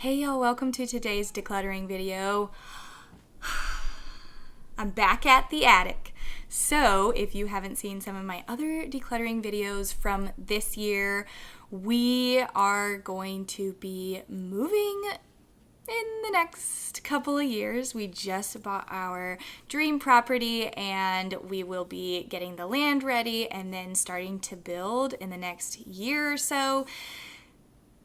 Hey y'all, welcome to today's decluttering video. I'm back at the attic. So if you haven't seen some of my other decluttering videos from this year, we are going to be moving in the next couple of years. We just bought our dream property and we will be getting the land ready and then starting to build in the next year or so.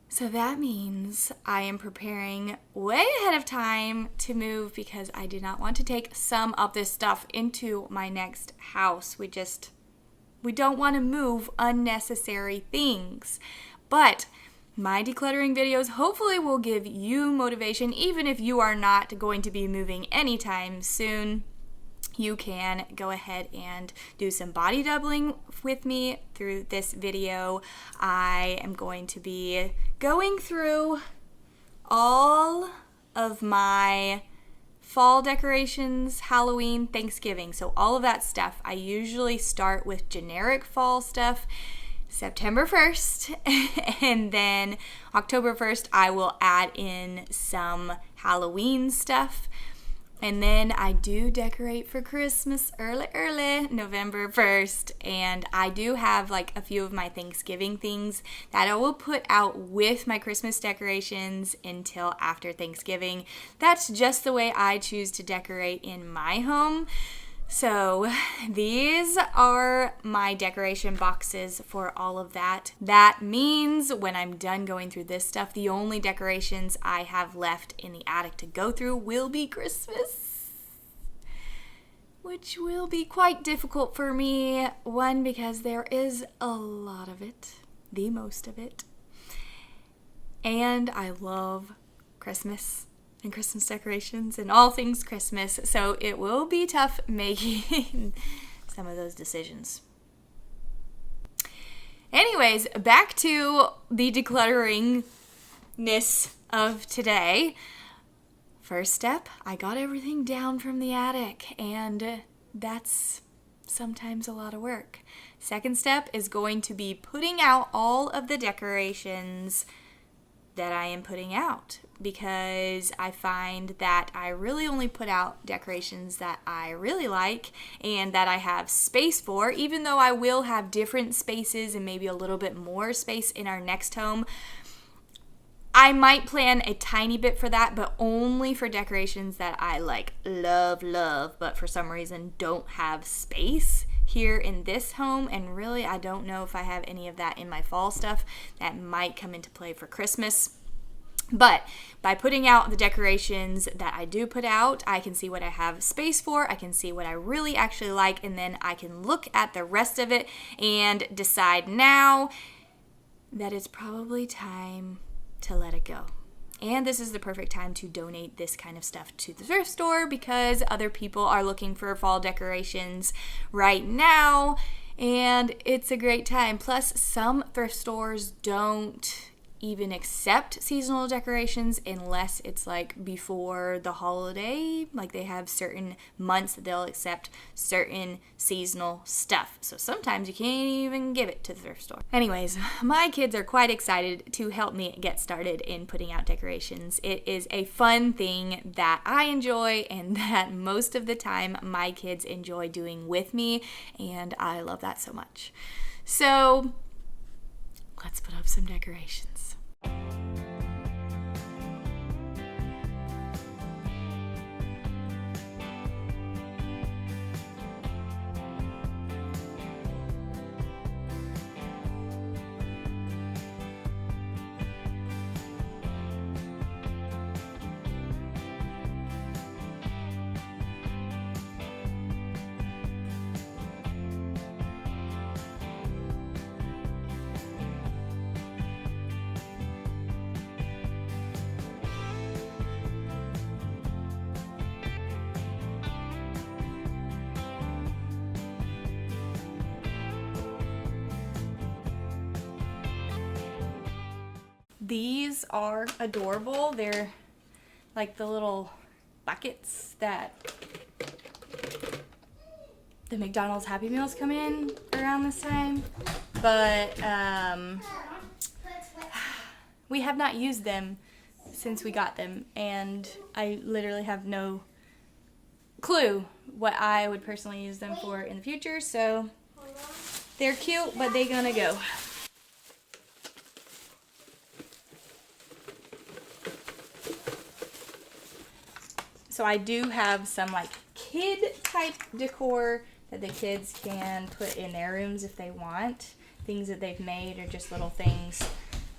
So that means I am preparing way ahead of time to move because I do not want to take some of this stuff into my next house. We don't want to move unnecessary things. But my decluttering videos hopefully will give you motivation, even if you are not going to be moving anytime soon. You can go ahead and do some body doubling with me through this video. I am going to be going through all of my fall decorations, Halloween, Thanksgiving, so all of that stuff. I usually start with generic fall stuff September 1st, and then October 1st I will add in some Halloween stuff. And then I do decorate for Christmas early, November 1st. And I do have like a few of my Thanksgiving things that I will put out with my Christmas decorations until after Thanksgiving. That's just the way I choose to decorate in my home. So these are my decoration boxes for all of that. That means when I'm done going through this stuff, the only decorations I have left in the attic to go through will be Christmas, which will be quite difficult for me. One, because there is a lot of it, the most of it, and I love Christmas and Christmas decorations and all things Christmas, so it will be tough making some of those decisions. Anyways, back to the declutteringness of today. First step, I got everything down from the attic, and that's sometimes a lot of work. Second step is going to be putting out all of the decorations that I am putting out, because I find that I really only put out decorations that I really like and that I have space for, even though I will have different spaces and maybe a little bit more space in our next home. I might plan a tiny bit for that, but only for decorations that I love, but for some reason don't have space here in this home. And really, I don't know if I have any of that in my fall stuff that might come into play for Christmas. But by putting out the decorations that I do put out, I can see what I have space for, I can see what I really actually like, and then I can look at the rest of it and decide now that it's probably time to let it go. And this is the perfect time to donate this kind of stuff to the thrift store, because other people are looking for fall decorations right now, and it's a great time. Plus, some thrift stores don't even accept seasonal decorations unless it's like before the holiday. Like, they have certain months that they'll accept certain seasonal stuff. So sometimes you can't even give it to the thrift store. Anyways, my kids are quite excited to help me get started in putting out decorations. It is a fun thing that I enjoy and that most of the time my kids enjoy doing with me, and I love that so much. So let's put up some decorations. These are adorable. They're like the little buckets that the McDonald's Happy Meals come in around this time. But we have not used them since we got them, and I literally have no clue what I would personally use them for in the future, so they're cute, but they're gonna go. So I do have some like kid type decor that the kids can put in their rooms if they want. Things that they've made or just little things.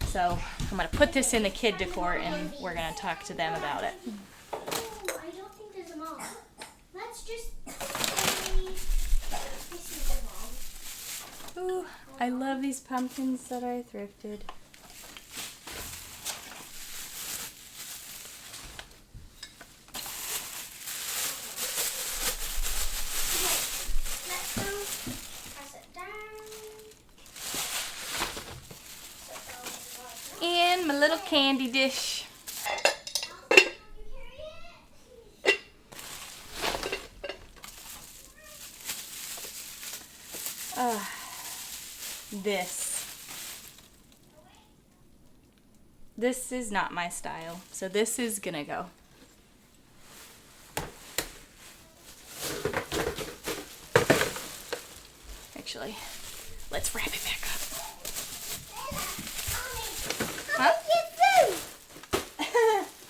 So I'm going to put this in the kid decor and we're going to talk to them about it. Oh, I don't think there's a mom. Let's just this is the mom. Ooh, I love these pumpkins that I thrifted. And my little candy dish. This is not my style, so this is gonna go. Actually, let's wrap it back up. Huh?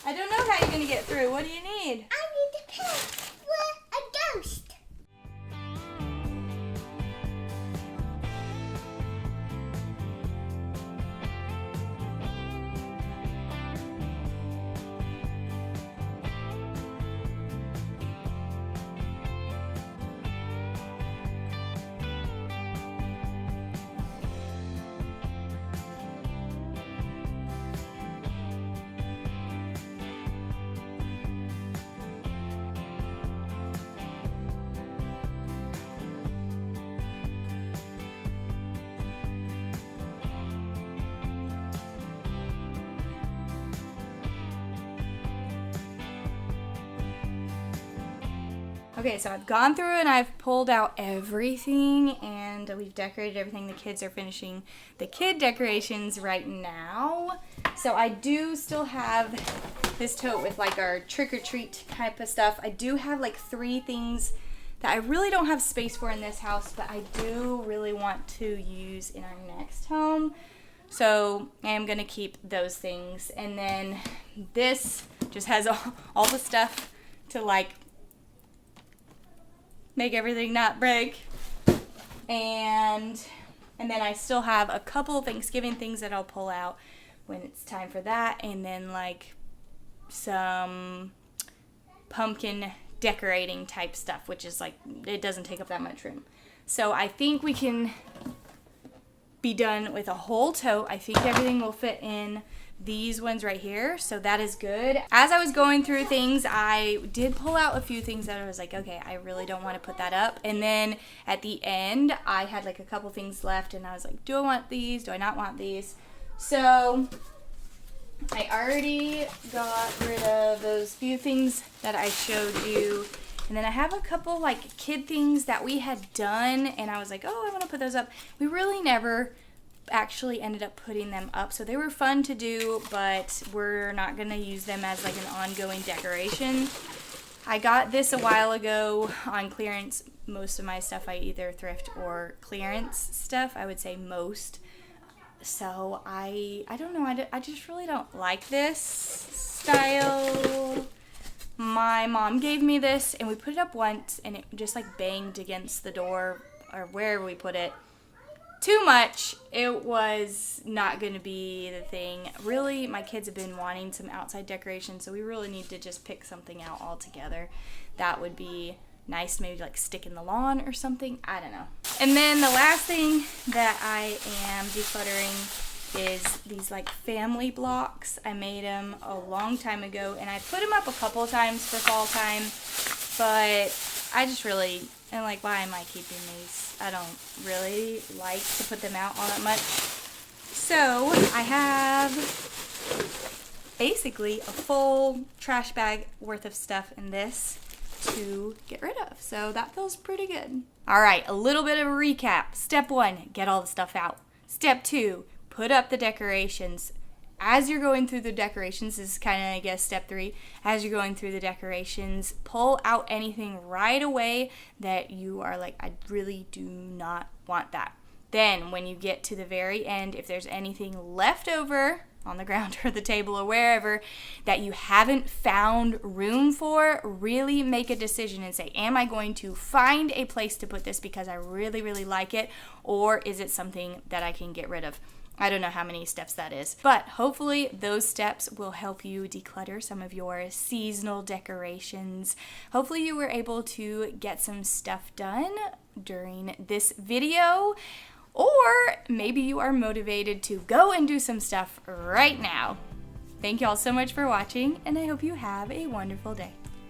I don't know how you're gonna get through. What do you need? I need to pick a ghost. Okay, so I've gone through and I've pulled out everything and we've decorated everything. The kids are finishing the kid decorations right now. So I do still have this tote with like our trick-or-treat type of stuff. I do have like 3 things that I really don't have space for in this house, but I do really want to use in our next home. So I am going to keep those things. And then this just has all the stuff to like make everything not break. And then I still have a couple Thanksgiving things that I'll pull out when it's time for that. And then like some pumpkin decorating type stuff, which is like, it doesn't take up that much room. So I think we can be done with a whole tote. I think everything will fit in these ones right here, so that is good. As I was going through things, I did pull out a few things that I was like, okay, I really don't want to put that up. And then at the end, I had like a couple things left and I was like, do I want these? Do I not want these? So I already got rid of those few things that I showed you. And then I have a couple like kid things that we had done and I was like, oh, I want to put those up. We really never actually ended up putting them up, so they were fun to do, but we're not gonna use them as like an ongoing decoration. I got this a while ago on clearance. Most of my stuff I either thrift or clearance stuff, I would say most. So I don't know, I just really don't like this style. My mom gave me this and we put it up once and it just like banged against the door or wherever we put it too much. It was not going to be the thing. Really, my kids have been wanting some outside decoration, so we really need to just pick something out altogether. That would be nice, maybe like stick in the lawn or something. I don't know. And then the last thing that I am decluttering is these like family blocks. I made them a long time ago and I put them up a couple of times for fall time, but I just really am like, why am I keeping these? I don't really like to put them out all that much. So I have basically a full trash bag worth of stuff in this to get rid of. So that feels pretty good. All right, a little bit of a recap. Step 1, get all the stuff out. Step 2, put up the decorations. as you're going through the decorations, this is kind of, I guess, step 3. As you're going through the decorations, pull out anything right away that you are like, I really do not want that. Then when you get to the very end, if there's anything left over on the ground or the table or wherever that you haven't found room for, really make a decision and say, am I going to find a place to put this because I really, really like it, or is it something that I can get rid of? I don't know how many steps that is, but hopefully those steps will help you declutter some of your seasonal decorations. Hopefully you were able to get some stuff done during this video, or maybe you are motivated to go and do some stuff right now. Thank you all so much for watching, and I hope you have a wonderful day.